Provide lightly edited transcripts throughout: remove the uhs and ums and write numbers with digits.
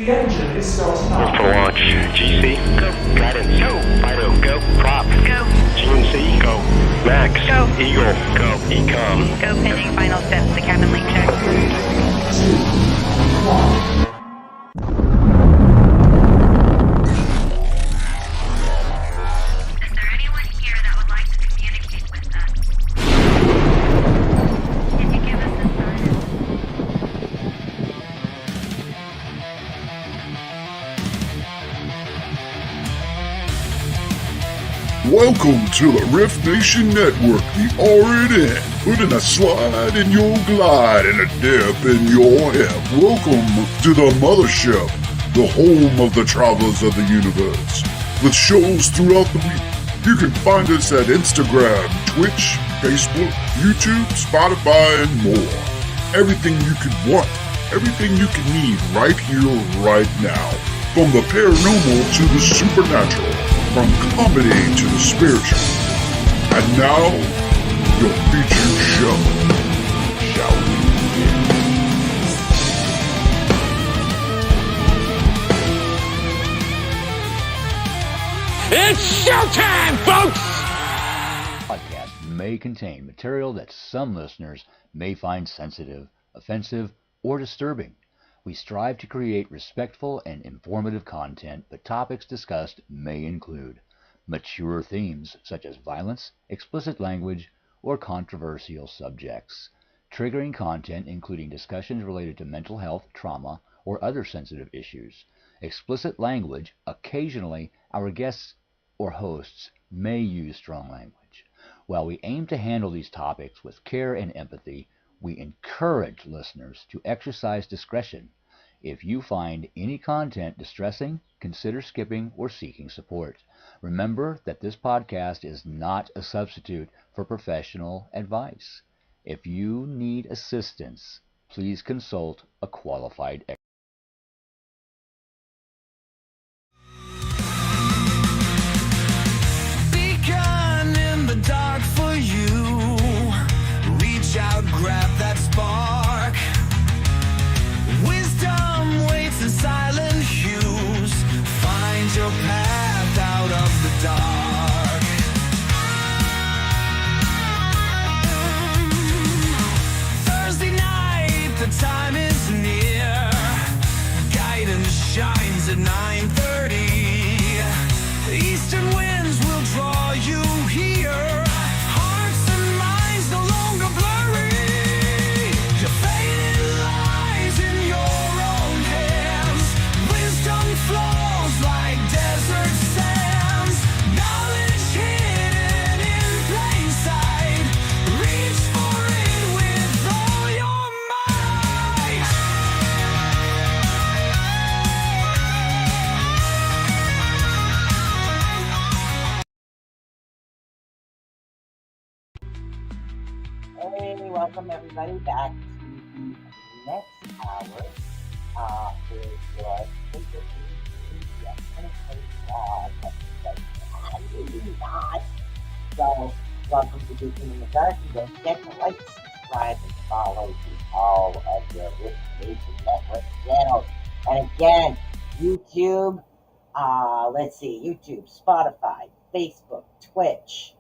The engine is starting up. For launch. GC, go. Guidance, go. Fido, go. Prop, go. GNC, go. Max, go. Eagle, go. Ecom, go. Pending final steps to cabin link check. 3, 2, 1. Welcome to the Riff Nation Network, the RNN, putting a slide in your glide and a dip in your hip. Welcome to the mothership, the home of the travelers of the universe. With shows throughout the week, you can find us at Instagram, Twitch, Facebook, YouTube, Spotify, and more. Everything you could want, everything you can need right here, right now. From the paranormal to the supernatural. From comedy to the spiritual. And now, your featured show. Shall we begin? It's showtime, folks! Podcast may contain material that some listeners may find sensitive, offensive, or disturbing. We strive to create respectful and informative content, but topics discussed may include mature themes such as violence, explicit language, or controversial subjects, triggering content including discussions related to mental health, trauma, or other sensitive issues, explicit language. Occasionally, our guests or hosts may use strong language. While we aim to handle these topics with care and empathy, we encourage listeners to exercise discretion. If you find any content distressing, consider skipping or seeking support. Remember that this podcast is not a substitute for professional advice. If you need assistance, please consult a qualified expert. Becon in the dark for you. Reach out, grab that spark. Wisdom waits in silent hues. Find your path out of the dark. Thursday night, the time is near. Guidance shines at 9:30. Eastern winds will draw you here. Hearts and minds no longer blurry. Your fate lies in your own hands. Wisdom flows like desert sands. Knowledge hidden in plain sight. Reach for it with all your might. Hey, welcome everybody back to the next hour with your yes, so, welcome to Becon in the Dark. And don't forget to like, subscribe, and follow to all of your Rift Nation Network channels. And again, YouTube, let's see, YouTube, Spotify, Facebook, Twitch,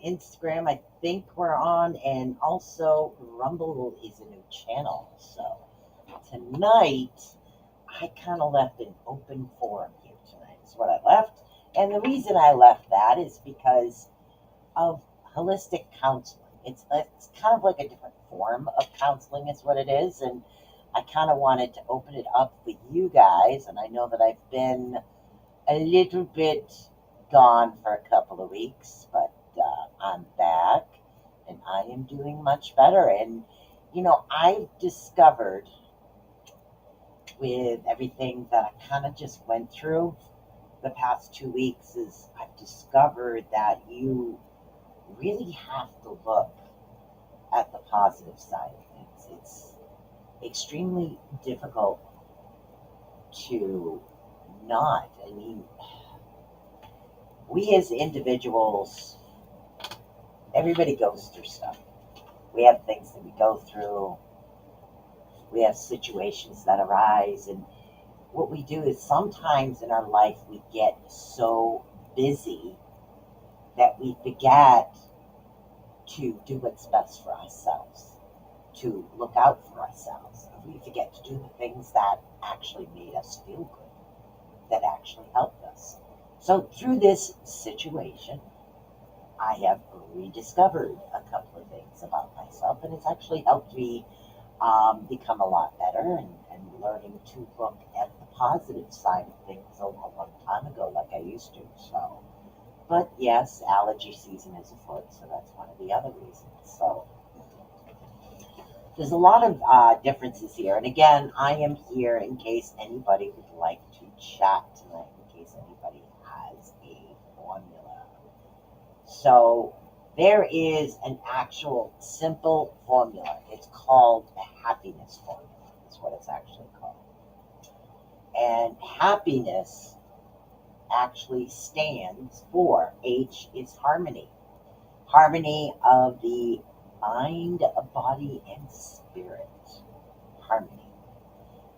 Instagram, I think we're on, and also Rumble is a new channel. So tonight, I kind of left an open forum here tonight, is what I left. And the reason I left that is because of holistic counseling. It's kind of like a different form of counseling is what it is. And I kind of wanted to open it up for you guys. And I know that I've been a little bit gone for a couple of weeks, but I'm back and I am doing much better. And, you know, I've discovered with everything that I kind of just went through the past 2 weeks is I've discovered that you really have to look at the positive side of things. It's extremely difficult to not. I mean, we as individuals, everybody goes through stuff. We have things that we go through. We have situations that arise. And what we do is sometimes in our life we get so busy that we forget to do what's best for ourselves, to look out for ourselves. We forget to do the things that actually made us feel good, that actually helped us. So through this situation, I have rediscovered a couple of things about myself, and it's actually helped me become a lot better and learning to look at the positive side of things a long time ago like I used to. So, but yes, allergy season is afoot, so that's one of the other reasons. So there's a lot of differences here. And again, I am here in case anybody would like to chat tonight, in case anybody has a formula. So there is an actual simple formula. It's called a happiness formula. That's what it's actually called. And happiness actually stands for H is harmony. Harmony of the mind, body, and spirit. Harmony.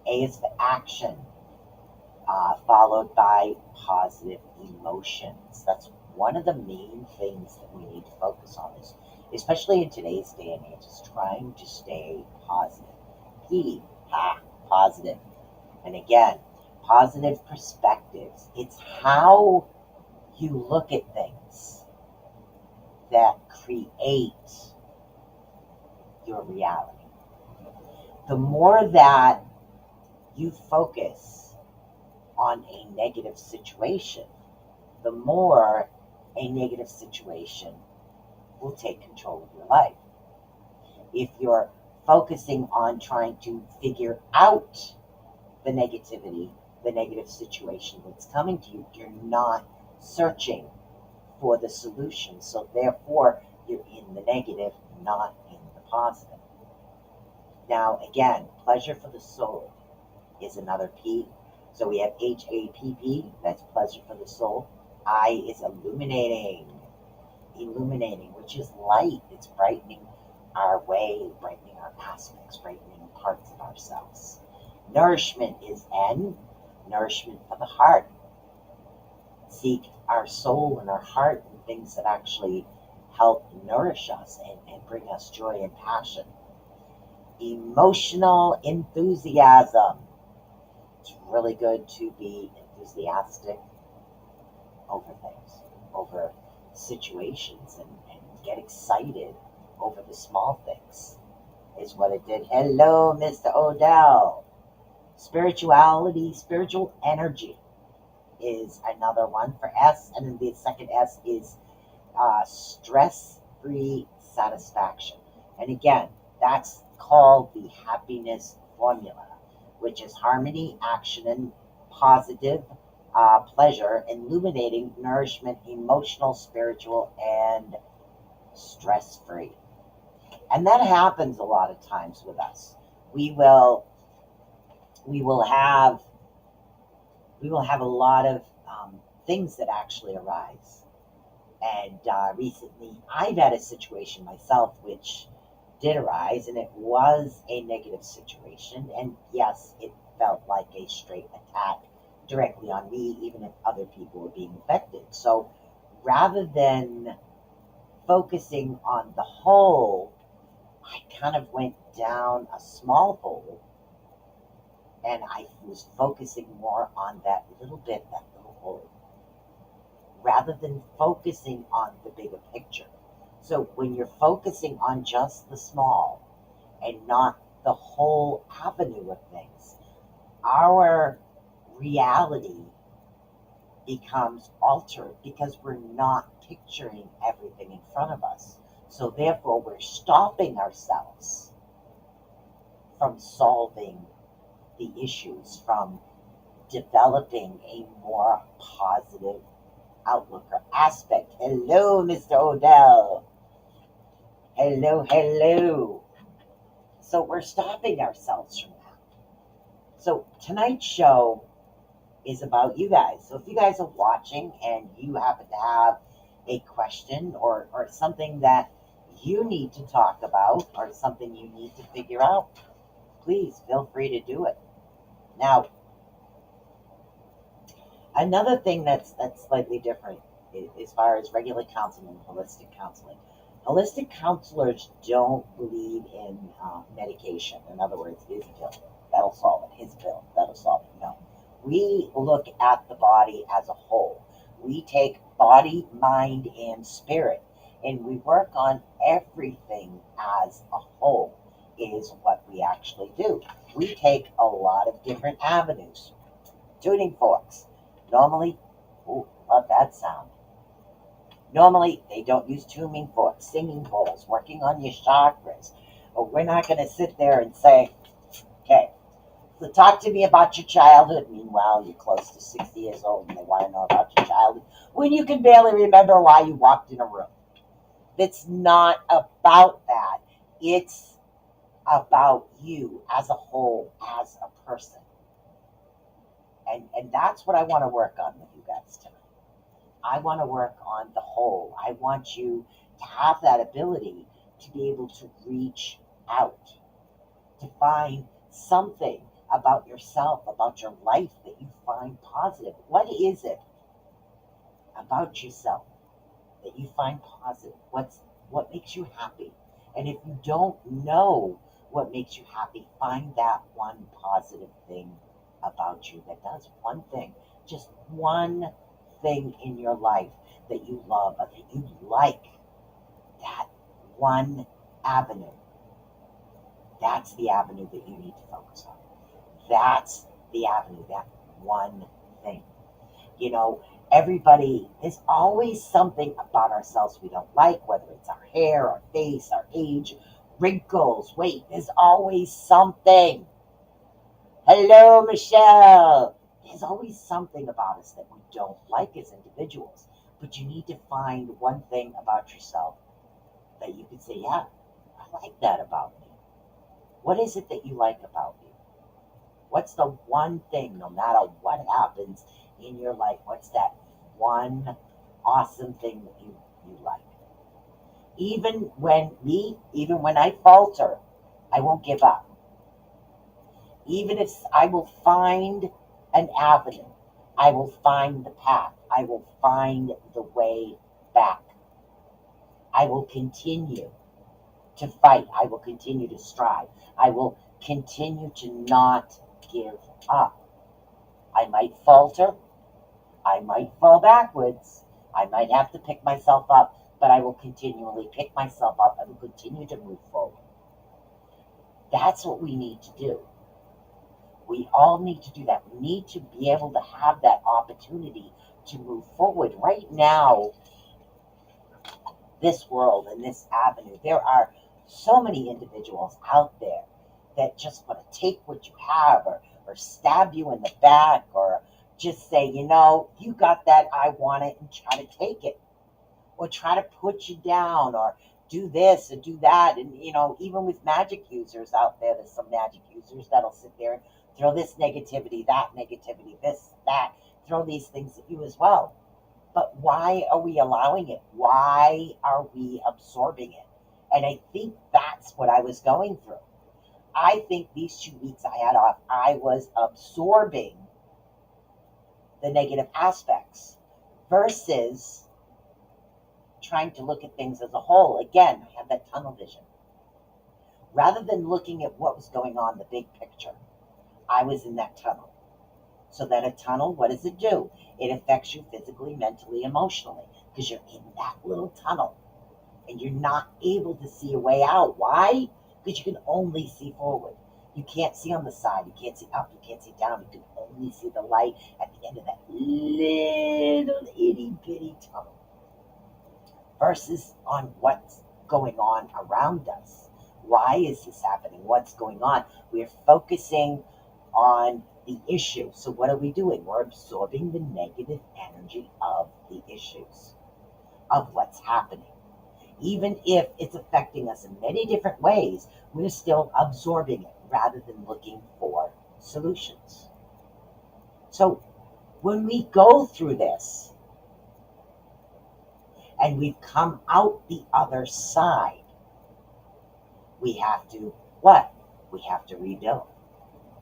A is for action, followed by positive emotions. That's one of the main things that we need to focus on, is, especially in today's day and age, is trying to stay positive. Positive. And again, positive perspectives. It's how you look at things that create your reality. The more that you focus on a negative situation, the more a negative situation will take control of your life. If you're focusing on trying to figure out the negativity, the negative situation that's coming to you, you're not searching for the solution. So therefore, you're in the negative, not in the positive. Now, again, pleasure for the soul is another P. So we have HAPP, that's pleasure for the soul. I is illuminating, which is light. It's brightening our way, brightening our aspects, brightening parts of ourselves. Nourishment is N, nourishment for the heart. Seek our soul and our heart and things that actually help nourish us and bring us joy and passion. Emotional enthusiasm. It's really good to be enthusiastic over things, over situations, and get excited over the small things is what it did. Hello, Mr. Odell. Spirituality, spiritual energy is another one for S, and then the second S is stress-free satisfaction. And again, that's called the happiness formula, which is harmony, action, and positive pleasure, illuminating, nourishment, emotional, spiritual, and stress-free. And that happens a lot of times with us. We will have a lot of things that actually arise. And recently, I've had a situation myself which did arise, and it was a negative situation. And yes, it felt like a straight attack directly on me, even if other people were being affected. So rather than focusing on the whole, I kind of went down a small hole, and I was focusing more on that little hole, rather than focusing on the bigger picture. So when you're focusing on just the small and not the whole avenue of things, our reality becomes altered because we're not picturing everything in front of us. So therefore, we're stopping ourselves from solving the issues, from developing a more positive outlook or aspect. Hello, Mr. Odell. Hello. So we're stopping ourselves from that. So tonight's show is about you guys. So if you guys are watching and you happen to have a question or something that you need to talk about or something you need to figure out, please feel free to do it. Now, another thing that's slightly different as far as regular counseling and holistic counseling. Holistic counselors don't believe in medication. In other words, his pill, that'll solve it. His pill, that'll solve it. No. We look at the body as a whole. We take body, mind, and spirit, and we work on everything as a whole, is what we actually do. We take a lot of different avenues. Tuning forks. Normally, love that sound. Normally, they don't use tuning forks, singing bowls, working on your chakras. But we're not going to sit there and say, okay, so talk to me about your childhood. Meanwhile, you're close to 60 years old and they want to know about your childhood when you can barely remember why you walked in a room. It's not about that. It's about you as a whole, as a person. And that's what I want to work on with you guys tonight. I want to work on the whole. I want you to have that ability to be able to reach out, to find something about yourself, about your life that you find positive. What is it about yourself that you find positive? What makes you happy? And if you don't know what makes you happy, find that one positive thing about you that does one thing, just one thing in your life that you love or that you like. That one avenue. That's the avenue that you need to focus on. That's the avenue, that one thing. You know, Everybody, there's always something about ourselves we don't like, whether it's our hair, our face, our age, wrinkles, weight. There's always something. Hello, Michelle. There's always something about us that we don't like as individuals. But you need to find one thing about yourself that you could say, yeah, I like that about me. What is it that you like about you? What's the one thing, no matter what happens in your life, what's that one awesome thing that you like? Even when I falter, I won't give up. Even if I will find an avenue, I will find the path, I will find the way back. I will continue to fight. I will continue to strive. I will continue to not give up. I might falter. I might fall backwards. I might have to pick myself up, but I will continually pick myself up. I will continue to move forward. That's what we need to do. We all need to do that. We need to be able to have that opportunity to move forward. Right now, this world and this avenue, there are so many individuals out there that just want to take what you have or stab you in the back or just say, you got that, I want it, and try to take it. Or try to put you down or do this or do that. And, even with magic users out there, there's some magic users that'll sit there and throw this negativity, this, that, throw these things at you as well. But why are we allowing it? Why are we absorbing it? And I think that's what I was going through. I think these 2 weeks I had off, I was absorbing the negative aspects versus trying to look at things as a whole. Again, I have that tunnel vision. Rather than looking at what was going on, the big picture, I was in that tunnel. So that a tunnel, what does it do? It affects you physically, mentally, emotionally, because you're in that little tunnel and you're not able to see a way out. Why? Because you can only see forward. You can't see on the side. You can't see up. You can't see down. You can only see the light at the end of that little itty bitty tunnel. Versus on what's going on around us. Why is this happening? What's going on? We're focusing on the issue. So what are we doing? We're absorbing the negative energy of the issues, of what's happening. Even if it's affecting us in many different ways, we're still absorbing it rather than looking for solutions. So when we go through this and we've come out the other side, we have to what? We have to rebuild.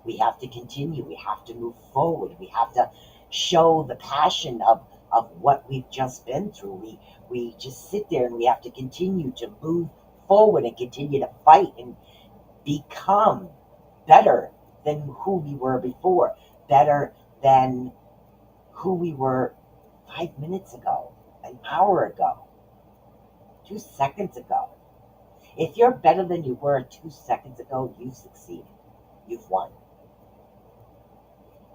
We have to continue. We have to move forward. We have to show the passion of what we've just been through. We just sit there and we have to continue to move forward and continue to fight and become better than who we were before, better than who we were 5 minutes ago, an hour ago, 2 seconds ago. If you're better than you were 2 seconds ago, you've succeeded. You've won.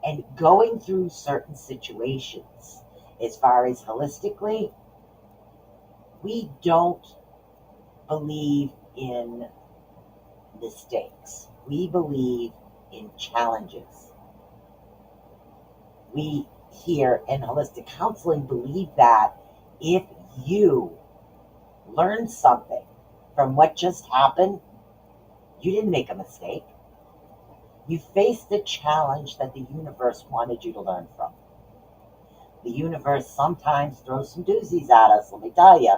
And going through certain situations, as far as holistically, we don't believe in mistakes. We believe in challenges. We here in holistic counseling believe that if you learn something from what just happened, you didn't make a mistake. You faced the challenge that the universe wanted you to learn from. The universe sometimes throws some doozies at us, let me tell you.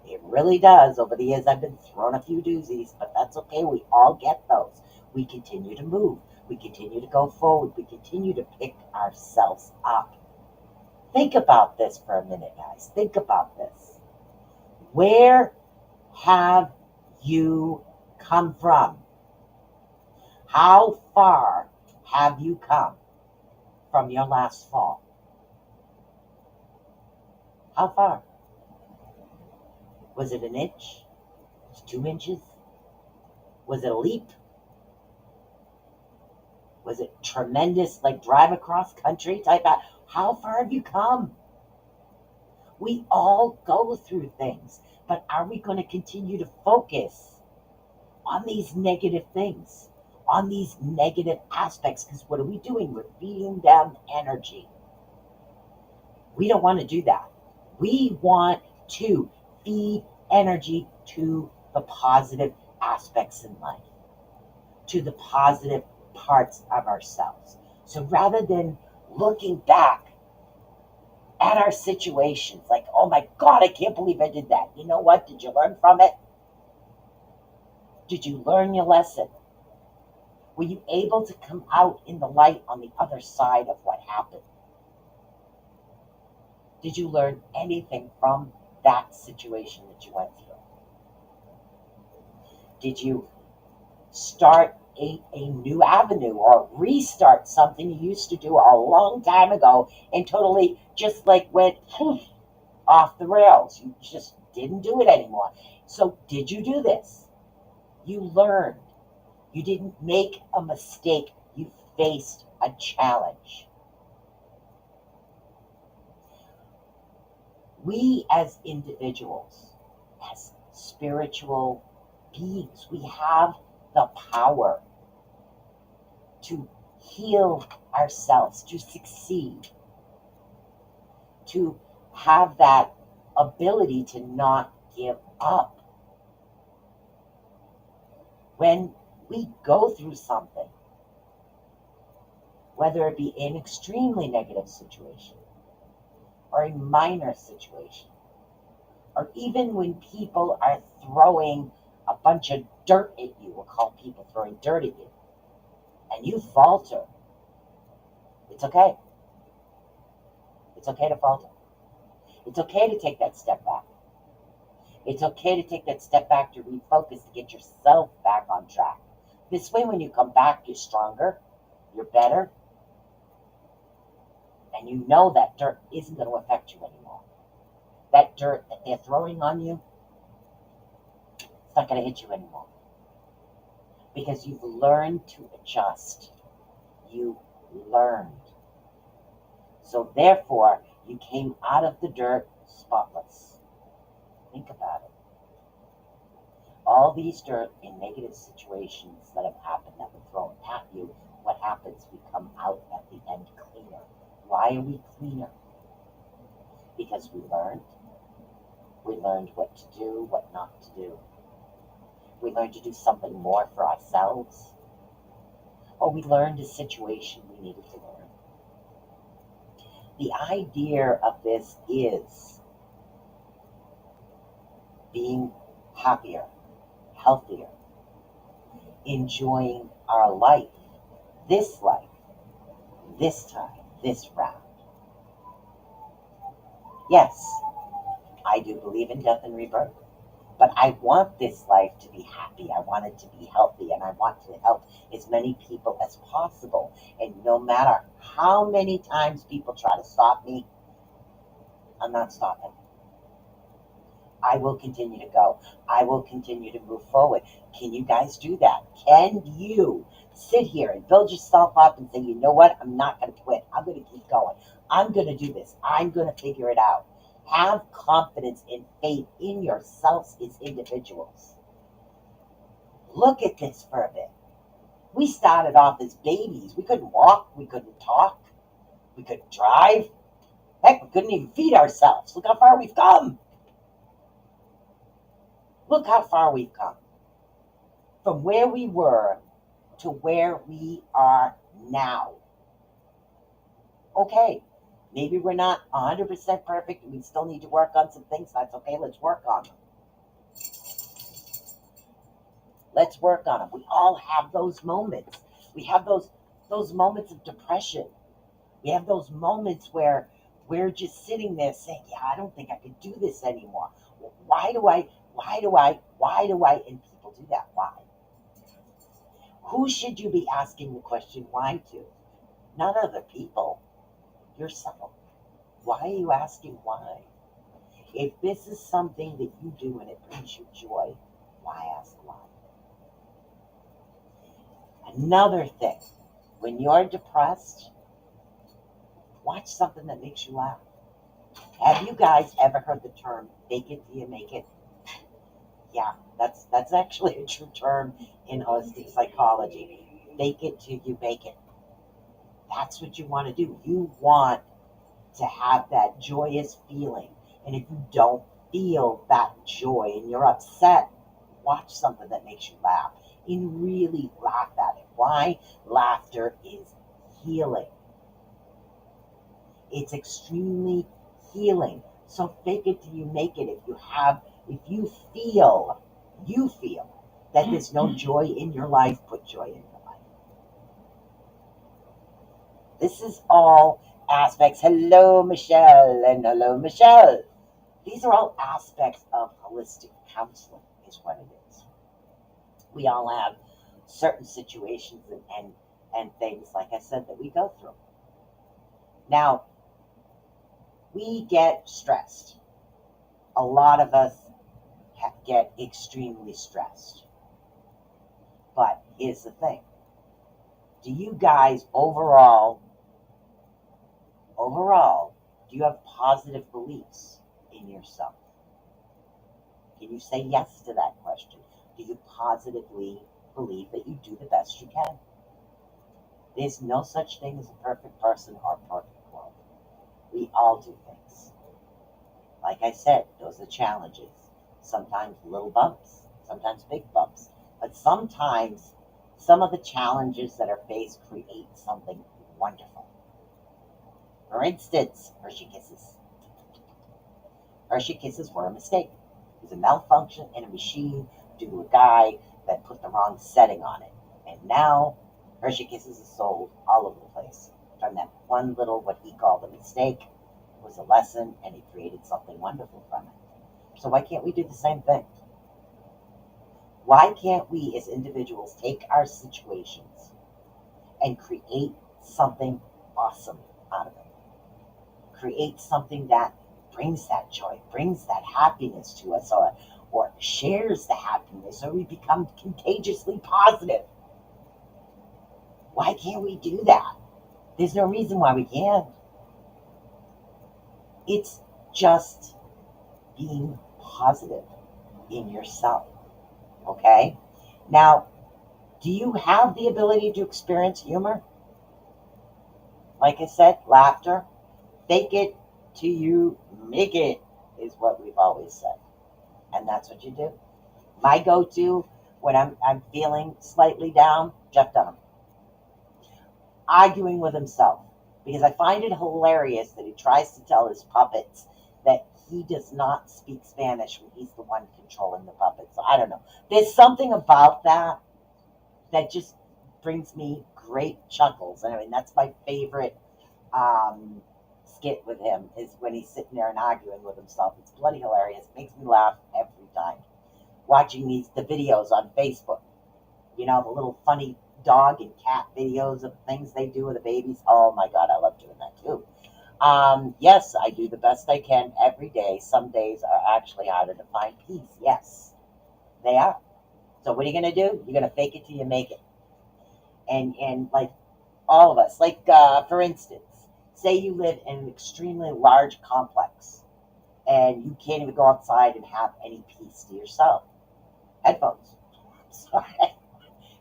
It really does. Over the years, I've been thrown a few doozies, but that's okay. We all get those. We continue to move. We continue to go forward. We continue to pick ourselves up. Think about this for a minute, guys. Think about this. Where have you come from? How far have you come from your last fall? How far? Was it an inch? Was it 2 inches? Was it a leap? Was it tremendous, like drive across country type? How far have you come? We all go through things, but are we going to continue to focus on these negative things, on these negative aspects? Because what are we doing? We're feeding them energy. We don't want to do that. We want to feed energy to the positive aspects in life, to the positive parts of ourselves. So rather than looking back at our situations like, oh my God, I can't believe I did that. You know what? Did you learn from it? Did you learn your lesson? Were you able to come out in the light on the other side of what happened? Did you learn anything from that situation that you went through? Did you start a new avenue or restart something you used to do a long time ago and totally just like went off the rails? You just didn't do it anymore. So did you do this? You learned. You didn't make a mistake. You faced a challenge. We as individuals, as spiritual beings, we have the power to heal ourselves, to succeed, to have that ability to not give up. When we go through something, whether it be an extremely negative situation or a minor situation, or even when people are throwing a bunch of dirt at you, we'll call people throwing dirt at you, and you falter, it's okay. It's okay to falter. It's okay to take that step back. It's okay to take that step back to refocus, to get yourself back on track. This way, when you come back, you're stronger, you're better, and you know that dirt isn't going to affect you anymore. That dirt that they're throwing on you, it's not going to hit you anymore. Because you've learned to adjust. You learned. So therefore, you came out of the dirt spotless. Think about it. All these dirt in negative situations that have happened, that were thrown at you, what happens? We come out at the end cleaner. Why are we cleaner? Because we learned. We learned what to do, what not to do. We learned to do something more for ourselves. Or we learned a situation we needed to learn. The idea of this is being happier, healthier, enjoying our life, this time, this round. Yes, I do believe in death and rebirth, but I want this life to be happy. I want it to be healthy, and I want to help as many people as possible. And no matter how many times people try to stop me, I'm not stopping. I will continue to go. I will continue to move forward. Can you guys do that? Can you sit here and build yourself up and say, you know what? I'm not going to quit. I'm going to keep going. I'm going to do this. I'm going to figure it out. Have confidence and faith in yourselves as individuals. Look at this for a bit. We started off as babies. We couldn't walk. We couldn't talk. We couldn't drive. Heck, we couldn't even feed ourselves. Look how far we've come. Look how far we've come. From where we were to where we are now. Okay, maybe we're not 100% perfect and we still need to work on some things. That's okay, let's work on them. Let's work on them. We all have those moments. We have those moments of depression. We have those moments where we're just sitting there saying, yeah, I don't think I can do this anymore. Why do I? And people do that. Why? Who should you be asking the question why to? Not other people. Yourself. Why are you asking why? If this is something that you do and it brings you joy, why ask why? Another thing When you're depressed, watch something that makes you laugh. Have you guys ever heard the term fake it till you make it? Yeah, that's actually a true term in holistic psychology. Fake it till you make it. That's what you want to do. You want to have that joyous feeling. And if you don't feel that joy and you're upset, watch something that makes you laugh and really laugh at it. Why? Laughter is healing. It's extremely healing. So fake it till you make it. If you feel that there's no joy in your life, put joy in your life. This is all aspects. Hello, Michelle, and hello, Michelle. These are all aspects of holistic counseling, is what it is. We all have certain situations and things, like I said, that we go through. Now, we get stressed. A lot of us get extremely stressed. But here's the thing. Do you guys overall, do you have positive beliefs in yourself? Can you say yes to that question? Do you positively believe that you do the best you can? There's no such thing as a perfect person or a perfect world. We all do things. Like I said, those are challenges. Sometimes little bumps, sometimes big bumps. But sometimes some of the challenges that are faced create something wonderful. For instance, Hershey Kisses. Hershey Kisses were a mistake. It was a malfunction in a machine due to a guy that put the wrong setting on it. And now Hershey Kisses is sold all over the place. From that one little, what he called a mistake, was a lesson, and he created something wonderful from it. So why can't we do the same thing? Why can't we as individuals take our situations and create something awesome out of it? Create something that brings that joy, brings that happiness to us, or shares the happiness, or we become contagiously positive. Why can't we do that? There's no reason why we can't. It's just being positive in yourself. Okay? Now, do you have the ability to experience humor? Like I said, laughter. Fake it till you make it is what we've always said. And that's what you do. My go-to when I'm feeling slightly down, Jeff Dunham. Arguing with himself. Because I find it hilarious that he tries to tell his puppets that he does not speak Spanish when he's the one controlling the puppets. So I don't know. There's something about that that just brings me great chuckles. And I mean, that's my favorite skit with him, is when he's sitting there and arguing with himself. It's bloody hilarious. It makes me laugh every time. Watching the videos on Facebook. You know, the little funny dog and cat videos of things they do with the babies. Oh my God, I love doing that too. Yes, I do the best I can every day. Some days are actually harder to find peace. Yes, they are. So what are you going to do? You're going to fake it till you make it. And like all of us, like for instance, say you live in an extremely large complex and you can't even go outside and have any peace to yourself. Headphones. Sorry.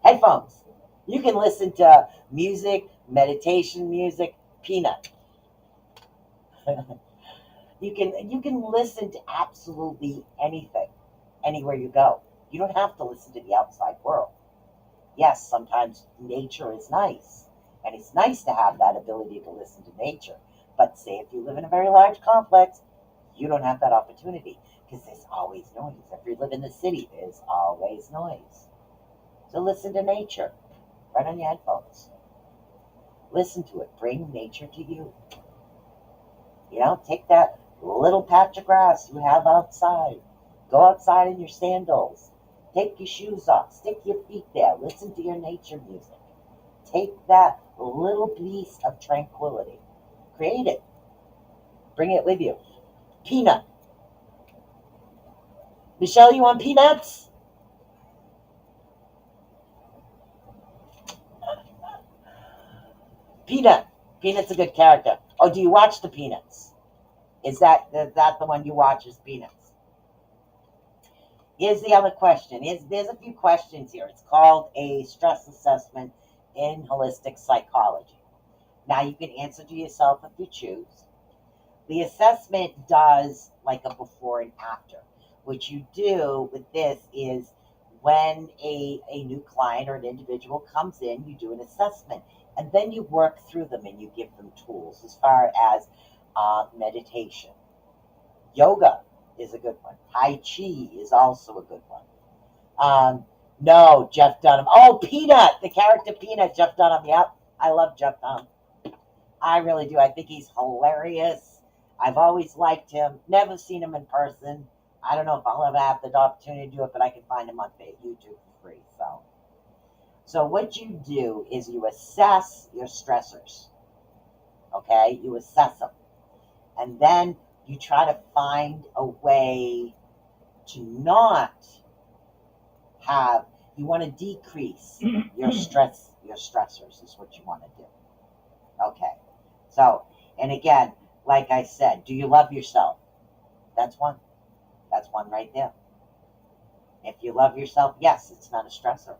Headphones. You can listen to music, meditation music, peanut. You can listen to absolutely anything, anywhere you go. You don't have to listen to the outside world. Yes, sometimes nature is nice, and it's nice to have that ability to listen to nature. But say if you live in a very large complex, you don't have that opportunity because there's always noise. If you live in the city, there's always noise. So listen to nature. Right on your headphones. Listen to it. Bring nature to you. You know, take that little patch of grass you have outside. Go outside in your sandals. Take your shoes off. Stick your feet there. Listen to your nature music. Take that little piece of tranquility. Create it. Bring it with you. Peanut. Michelle, you want peanuts? Peanut. Peanut's a good character. Oh, do you watch the Peanuts? Is that the one you watch is Peanuts? Here's the other question. There's a few questions here. It's called a stress assessment in holistic psychology. Now you can answer to yourself if you choose. The assessment does like a before and after. What you do with this is when a new client or an individual comes in, you do an assessment. And then you work through them and you give them tools as far as meditation. Yoga is a good one. Tai Chi is also a good one. No, Jeff Dunham. Oh, Peanut, the character Peanut, Jeff Dunham. Yep, I love Jeff Dunham. I really do. I think he's hilarious. I've always liked him. Never seen him in person. I don't know if I'll ever have the opportunity to do it, but I can find him on YouTube for free. So what you do is you assess your stressors. Okay? You assess them. And then you try to find a way to not have, you want to decrease your stressors is what you want to do. Okay. So, and again, like I said, do you love yourself? That's one. That's one right there. If you love yourself, yes, it's not a stressor.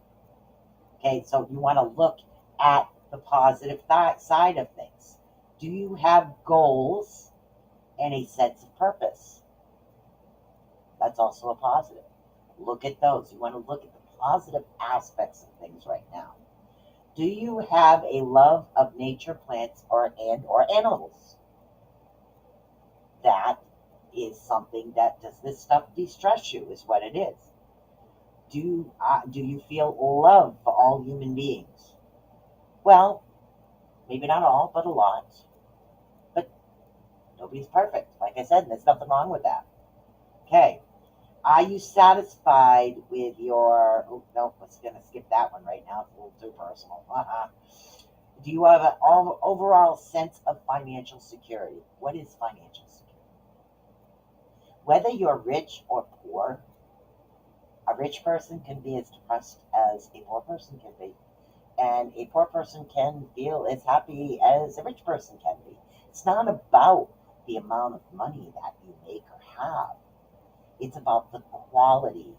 Okay, so you want to look at the positive side of things. Do you have goals and a sense of purpose? That's also a positive. Look at those. You want to look at the positive aspects of things right now. Do you have a love of nature, plants, or animals? That is something that, does this stuff de-stress you, is what it is. Do you feel love for all human beings? Well, maybe not all, but a lot. But nobody's perfect. Like I said, there's nothing wrong with that. Okay. Are you satisfied with your... Oh, no, let's going to skip that one right now. It's a little too personal. Do you have an overall sense of financial security? What is financial security? Whether you're rich or poor, a rich person can be as depressed as a poor person can be. And a poor person can feel as happy as a rich person can be. It's not about the amount of money that you make or have. It's about the quality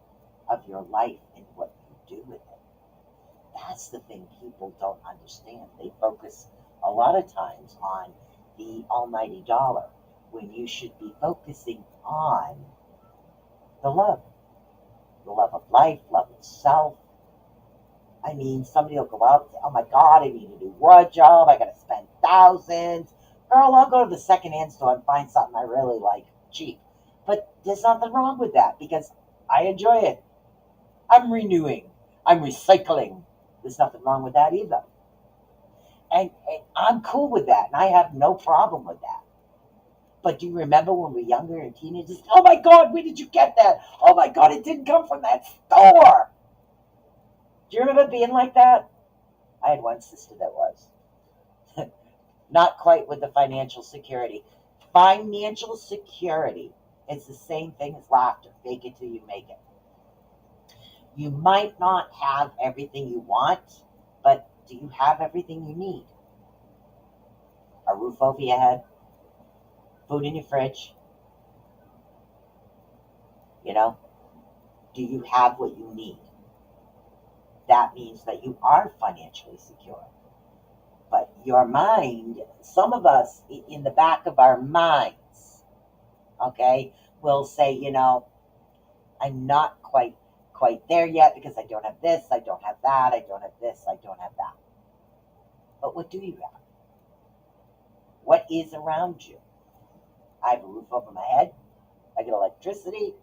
of your life and what you do with it. That's the thing people don't understand. They focus a lot of times on the almighty dollar when you should be focusing on the love. The love of life, love of self. I mean, somebody will go out and say, oh my God, I need a new wardrobe. I got to spend thousands. Girl, I'll go to the secondhand store and find something I really like cheap. But there's nothing wrong with that because I enjoy it. I'm renewing. I'm recycling. There's nothing wrong with that either. And I'm cool with that. And I have no problem with that. But do you remember when we were younger and teenagers? Oh my God, where did you get that? Oh my God, it didn't come from that store. Do you remember being like that? I had one sister that was. Not quite with the financial security. Financial security is the same thing as laughter. Fake it till you make it. You might not have everything you want, but do you have everything you need? A roof over your head? Food in your fridge? You know? Do you have what you need? That means that you are financially secure. But your mind, some of us in the back of our minds, okay, will say, you know, I'm not quite there yet because I don't have this, I don't have that, I don't have this, I don't have that. But what do you have? What is around you? I have a roof over my head. I get electricity.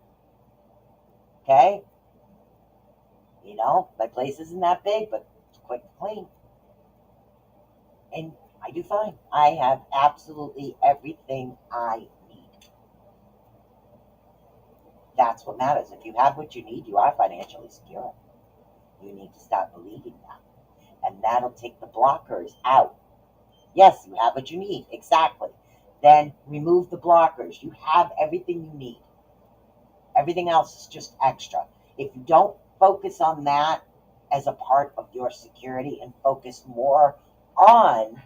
Okay? You know, my place isn't that big, but it's quick to clean. And I do fine. I have absolutely everything I need. That's what matters. If you have what you need, you are financially secure. You need to start believing that. And that'll take the blockers out. Yes, you have what you need. Exactly. Then remove the blockers. You have everything you need. Everything else is just extra. If you don't focus on that as a part of your security and focus more on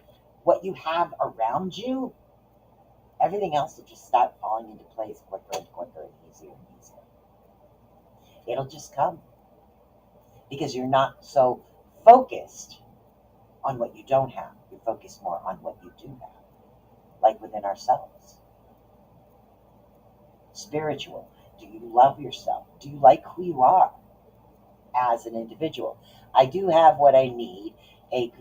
what you have around you, everything else will just start falling into place quicker and quicker and easier and easier. It'll just come because you're not so focused on what you don't have. You're focused more on what you do have, like within ourselves. Spiritual. Do you love yourself? Do you like who you are as an individual? I do have what I need, a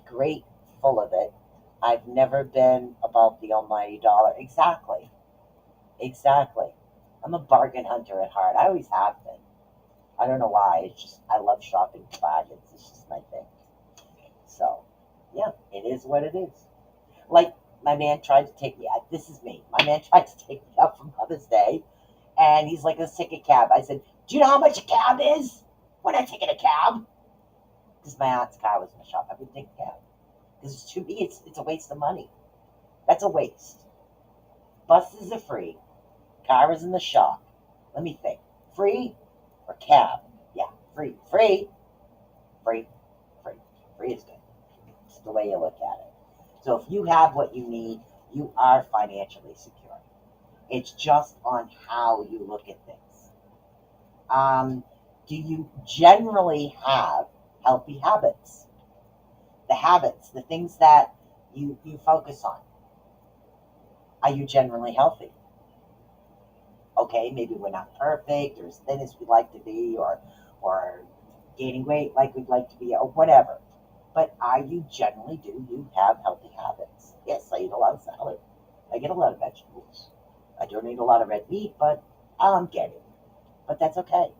grate full of it. I've never been about the almighty dollar. Exactly. I'm a bargain hunter at heart. I always have been. I don't know why. It's just I love shopping for bargains. It's just my thing. So, yeah, it is what it is. Like my man tried to take me out. This is me. My man tried to take me out for Mother's Day, and he's like, "Let's take a cab." I said, "Do you know how much a cab is? We're not taking a cab." Because my aunt's car was in the shop. I would take a cab. Because to me, it's a waste of money. That's a waste. Buses are free. Car is in the shop. Let me think. Free or cab? Yeah, free. Free is good. It's the way you look at it. So if you have what you need, you are financially secure. It's just on how you look at things. Do you generally have healthy habits? The habits, the things that you focus on. Are you generally healthy? Okay, maybe we're not perfect or as thin as we'd like to be or gaining weight like we'd like to be or whatever. But do you have healthy habits? Yes, I eat a lot of salad. I get a lot of vegetables. I don't eat a lot of red meat, but I'm getting. But that's okay.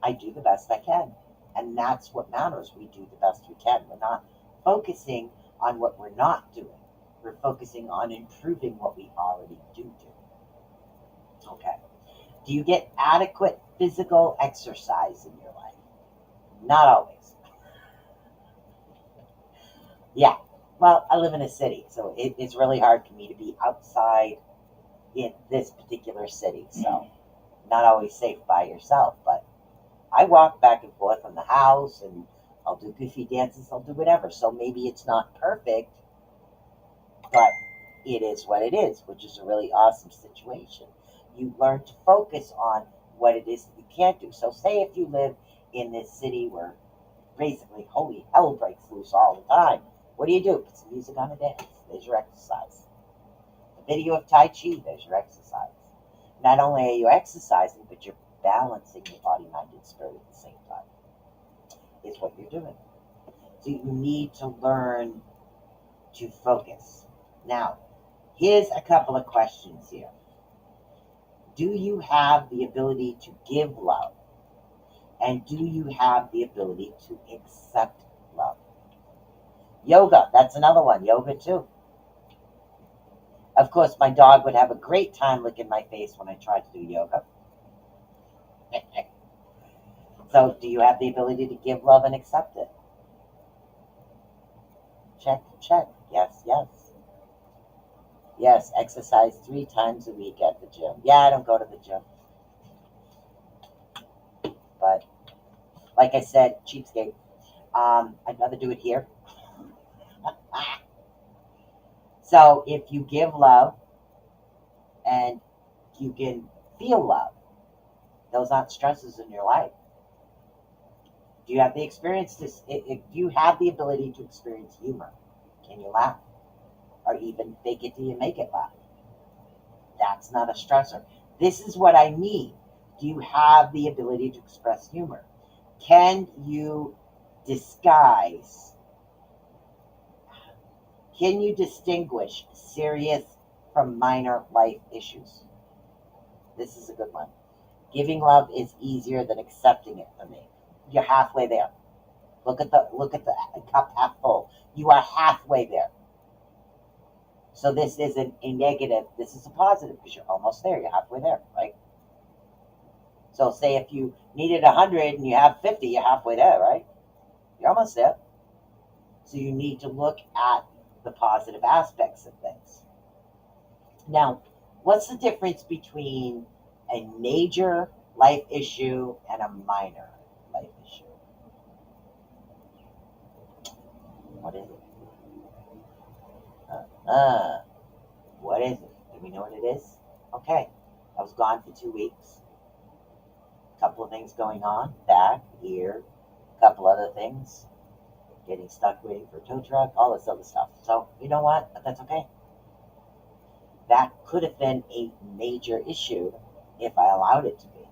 I do the best I can. And that's what matters. We do the best we can. We're not focusing on what we're not doing. We're focusing on improving what we already do. Okay. Do you get adequate physical exercise in your life? Not always. Yeah. Well, I live in a city, so it's really hard for me to be outside in this particular city. So not always safe by yourself, but I walk back and forth from the house and I'll do goofy dances, I'll do whatever. So maybe it's not perfect, but it is what it is, which is a really awesome situation. You learn to focus on what it is that you can't do. So say if you live in this city where basically holy hell breaks loose all the time, what do? Put some music on and dance. There's your exercise. A video of Tai Chi, there's your exercise. Not only are you exercising, but you're balancing your body, mind, and spirit at the same time. Is what you're doing. So you need to learn to focus. Now, here's a couple of questions here. Do you have the ability to give love? And do you have the ability to accept love? Yoga, that's another one. Yoga too. Of course, my dog would have a great time licking my face when I tried to do yoga. So, do you have the ability to give love and accept it? Check. Yes. Yes, exercise 3 times a week at the gym. Yeah, I don't go to the gym. But, like I said, cheapskate. I'd rather do it here. So, if you give love and you can feel love, those aren't stresses in your life. Do you have the experience do you have the ability to experience humor? Can you laugh? Or even fake it till you make it laugh? That's not a stressor. This is what I mean. Do you have the ability to express humor? Can you distinguish serious from minor life issues? This is a good one. Giving love is easier than accepting it for me. You're halfway there. Look at the cup half full. You are halfway there. So this isn't a negative. This is a positive because you're almost there. You're halfway there, right? So say if you needed 100 and you have 50, you're halfway there, right? You're almost there. So you need to look at the positive aspects of things. Now, what's the difference between a major life issue and a minor life issue? What is it? What is it? Do we know what it is? Okay. I was gone for 2 weeks. A couple of things going on. Back, here, a couple other things. Getting stuck waiting for a tow truck, all this other stuff. So, you know what? But that's okay. That could have been a major issue if I allowed it to be.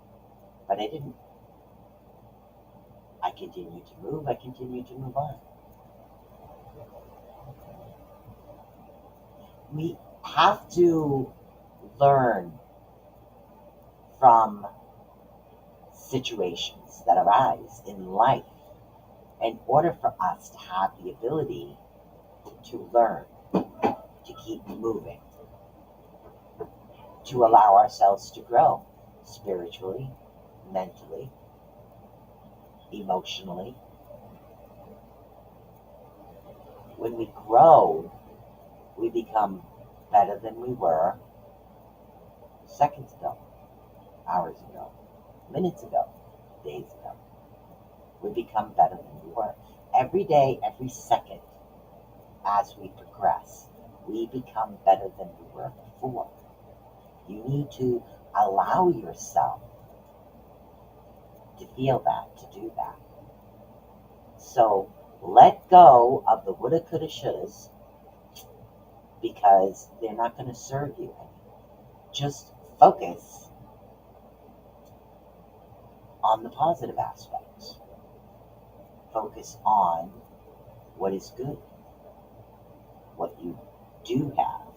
But I didn't. I continued to move. I continued to move on. We have to learn from situations that arise in life in order for us to have the ability to learn, to keep moving, to allow ourselves to grow spiritually, mentally, emotionally. When we grow, we become better than we were seconds ago, hours ago, minutes ago, days ago. We become better than we were. Every day, every second, as we progress, we become better than we were before. You need to allow yourself to feel that, to do that. So let go of the woulda, coulda, shouldas, because they're not going to serve you anymore. Just focus on the positive aspects. Focus on what is good, what you do have.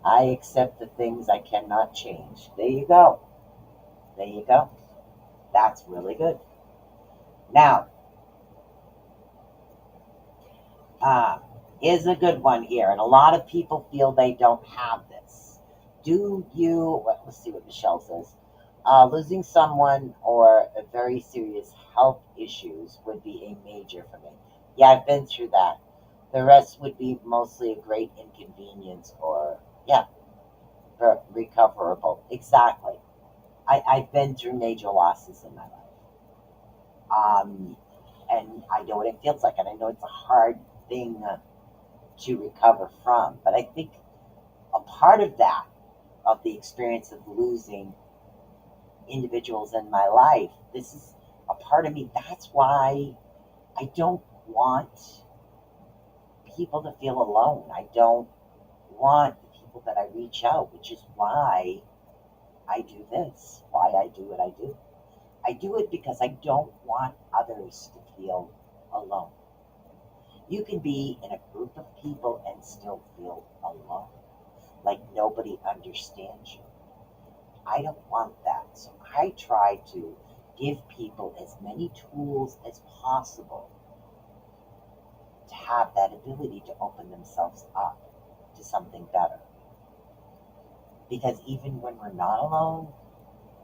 I accept the things I cannot change. There you go. There you go. That's really good. Now, is a good one here, and a lot of people feel they don't have this. Let's see what Michelle says. Losing someone or a very serious health issues would be a major for me. Yeah, I've been through that. The rest would be mostly a great inconvenience or, recoverable. Exactly. I've been through major losses in my life. And I know what it feels like, and I know it's a hard thing to recover from. But I think a part of that, of the experience of losing individuals in my life, this is a part of me. That's why I don't want people to feel alone. I don't want the people that I reach out, which is why I do this, why I do what I do. I do it because I don't want others to feel alone. You can be in a group of people and still feel alone, like nobody understands you. I don't want that. So I try to give people as many tools as possible to have that ability to open themselves up to something better. Because even when we're not alone,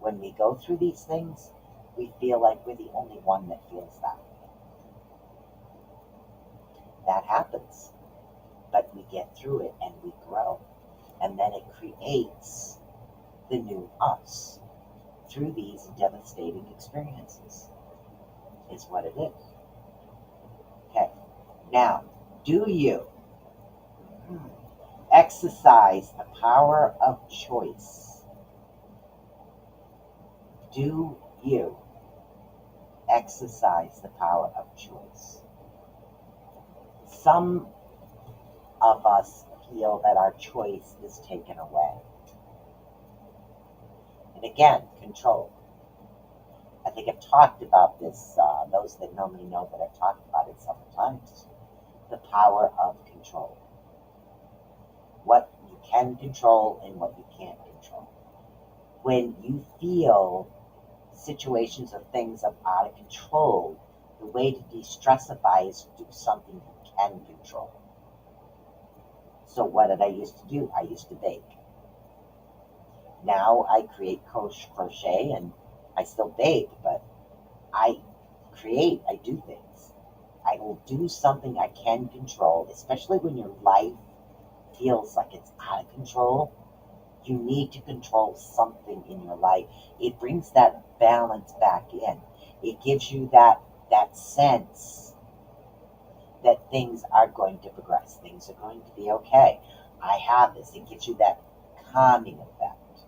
when we go through these things, we feel like we're the only one that feels that way. That happens. But we get through it and we grow. And then it creates the new us through these devastating experiences, is what it is. Okay. Now, do you exercise the power of choice? Do you exercise the power of choice? Some of us feel that our choice is taken away. And again, control. I think I've talked about this, those that know me know that I've talked about it several times. The power of control. What you can control and what you can't control. When you feel situations or things are out of control, the way to de-stressify is to do something you can control. So what did I used to do? I used to bake. Now I create crochet, and I still bake, but I create, I do things. I will do something I can control, especially when your life feels like it's out of control. You need to control something in your life. It brings that balance back in. It gives you that sense that things are going to progress. Things are going to be okay. I have this. It gives you that calming effect.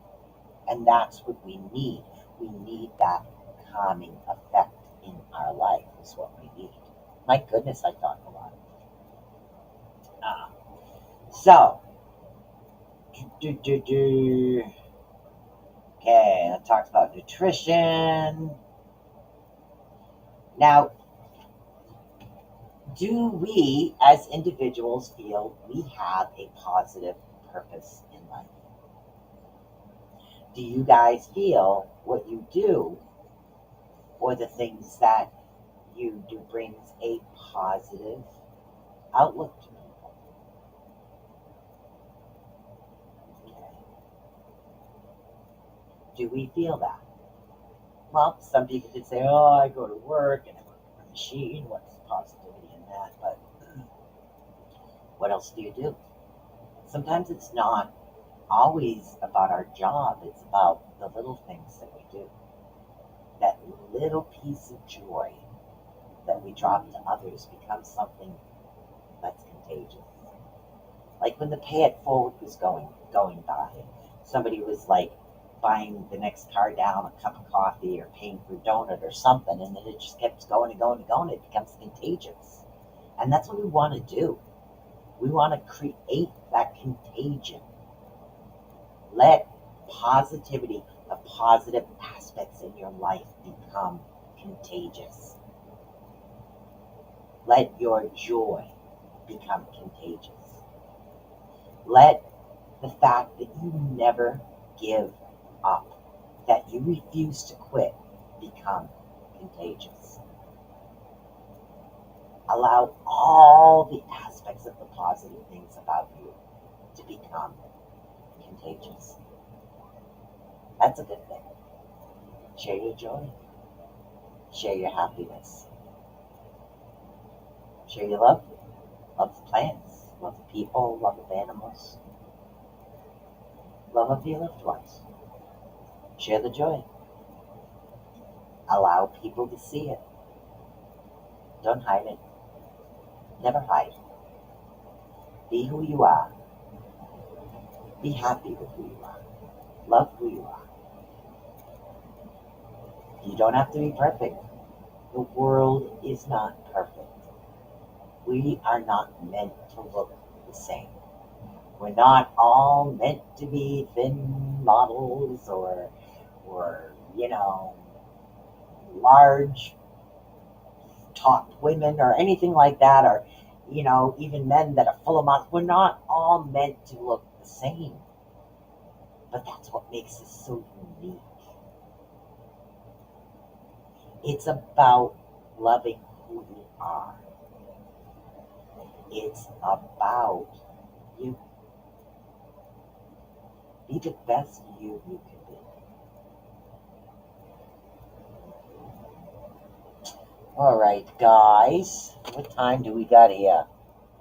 And that's what we need. We need that calming effect in our life is what we need. My goodness, I talk a lot. So, okay, I talked about nutrition. Now, do we as individuals feel we have a positive purpose in life? Do you guys feel what you do or the things that you do brings a positive outlook to people? Okay. Do we feel that? Well, some people could say, oh, I go to work and I work on a machine. What's positivity in that? But what else do you do? Sometimes it's not always about our job. It's about the little things that we do. That little piece of joy that we drop to others becomes something that's contagious. Like when the Pay It Forward was going by, somebody was like buying the next car down, a cup of coffee, or paying for a donut or something, and then it just kept going and going and going. It becomes contagious. And that's what we want to do. We want to create that contagion. Let positivity, the positive aspects in your life become contagious. Let your joy become contagious. Let the fact that you never give up, that you refuse to quit, become contagious. Allow all the aspects of the positive things about you to become contagious. That's a good thing. Share your joy. Share your happiness. Share your love. Love of plants. Love of people. Love of animals. Love of your loved ones. Share the joy. Allow people to see it. Don't hide it. Never hide. Be who you are. Be happy with who you are. Love who you are. You don't have to be perfect. The world is not perfect. We are not meant to look the same. We're not all meant to be thin models or large top women or anything like that, or even men that are full of muscle. We're not all meant to look the same. But that's what makes us so unique. It's about loving who you are. It's about you. Be the best you can be. All right, guys. What time do we got here?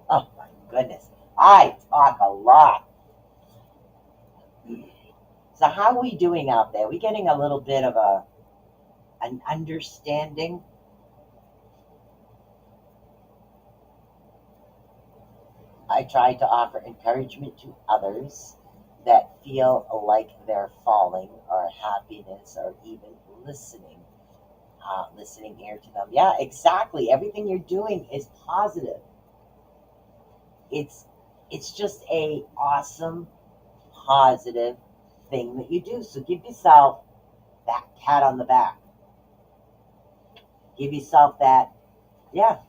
Oh, my goodness. I talk a lot. So how are we doing out there? We getting a little bit of an understanding? I try to offer encouragement to others that feel like they're falling, or happiness, or even listening ear to them. Yeah, exactly. Everything you're doing is positive. It's just a awesome, positive thing that you do. So give yourself that pat on the back. Give yourself that,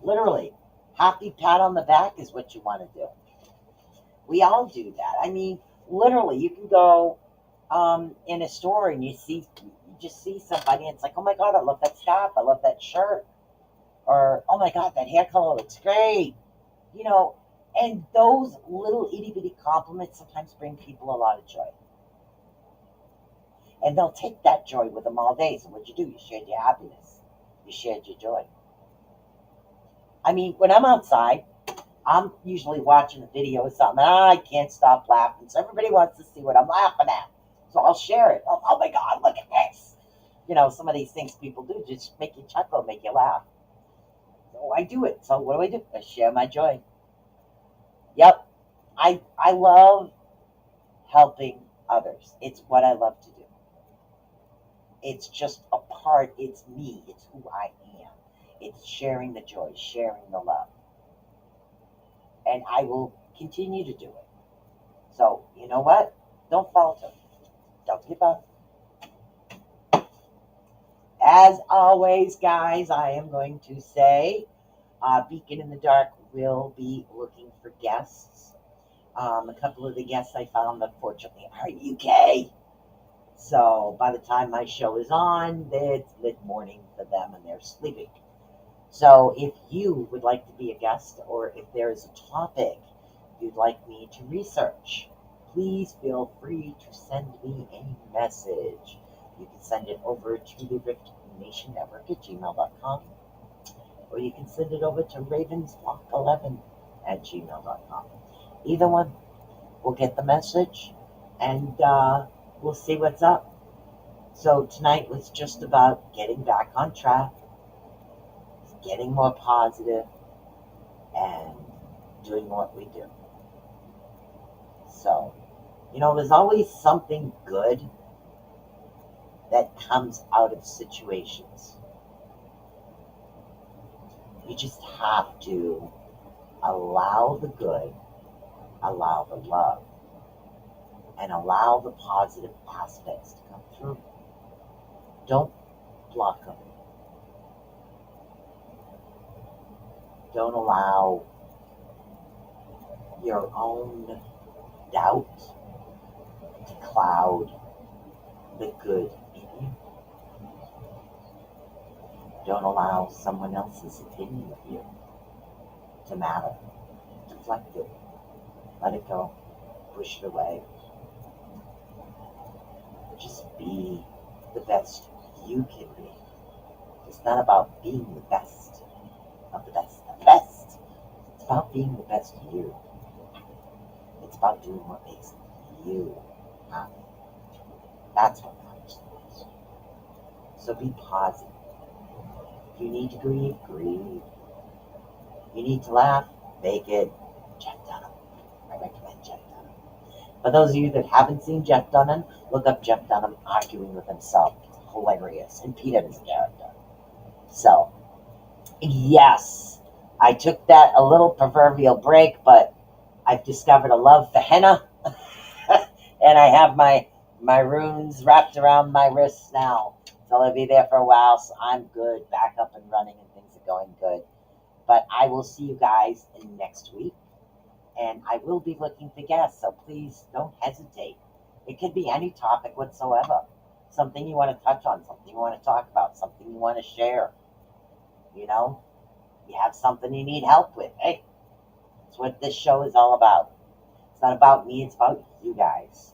literally, happy pat on the back is what you want to do. We all do that. I mean, literally, you can go in a store and you just see somebody and it's like, oh my God, I love that scarf. I love that shirt. Or, oh my God, that hair color looks great. And those little itty bitty compliments sometimes bring people a lot of joy. And they'll take that joy with them all day. So what'd you do? You shared your happiness. You shared your joy. I mean, when I'm outside, I'm usually watching a video or something, and I can't stop laughing. So everybody wants to see what I'm laughing at. So I'll share it. Oh my God, look at this. Some of these things people do just make you chuckle, make you laugh. So, I do it. So what do? I share my joy. Yep. I love helping others. It's what I love to do. It's just a part. It's me. It's who I am. It's sharing the joy, sharing the love. And I will continue to do it. So, you know what? Don't falter. Don't give up. As always, guys, I am going to say Beacon in the Dark will be looking for guests. A couple of the guests I found, unfortunately, are UK. So by the time my show is on, it's mid-morning for them and they're sleeping. So if you would like to be a guest, or if there is a topic you'd like me to research, please feel free to send me a message. You can send it over to the Rift Nation Network at gmail.com, or you can send it over to ravenswalk11 at gmail.com. Either one will get the message, and we'll see what's up. So tonight was just about getting back on track, getting more positive, and doing what we do. So, there's always something good that comes out of situations. You just have to allow the good, allow the love, and allow the positive aspects to come through. Don't block them. Don't allow your own doubt to cloud the good in you. Don't allow someone else's opinion of you to matter. Deflect it. Let it go. Push it away. Just be the best you can be. It's not about being the best of the best of the best. It's about being the best you. It's about doing what makes you happy. That's what matters the most. So be positive. If you need to grieve, grieve. You need to laugh, fake it. Jeff Dunham. I recommend Jeff Dunham. For those of you that haven't seen Jeff Dunham, look up Jeff Dunham arguing with himself. It's hilarious. And Pete is a character. So, yes, I took that a little proverbial break, but I've discovered a love for henna. And I have my runes wrapped around my wrists now. So I'll be there for a while, so I'm good, back up and running, and things are going good. But I will see you guys next week, and I will be looking for guests, so please don't hesitate. It could be any topic whatsoever. Something you want to touch on, something you want to talk about, something you want to share. You have something you need help with. Hey, that's what this show is all about. It's not about me, it's about you guys.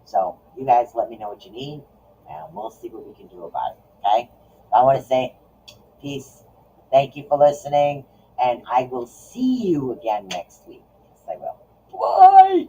So you guys let me know what you need, and we'll see what we can do about it, okay? I want to say peace. Thank you for listening, and I will see you again next week. Yes, I will. Bye!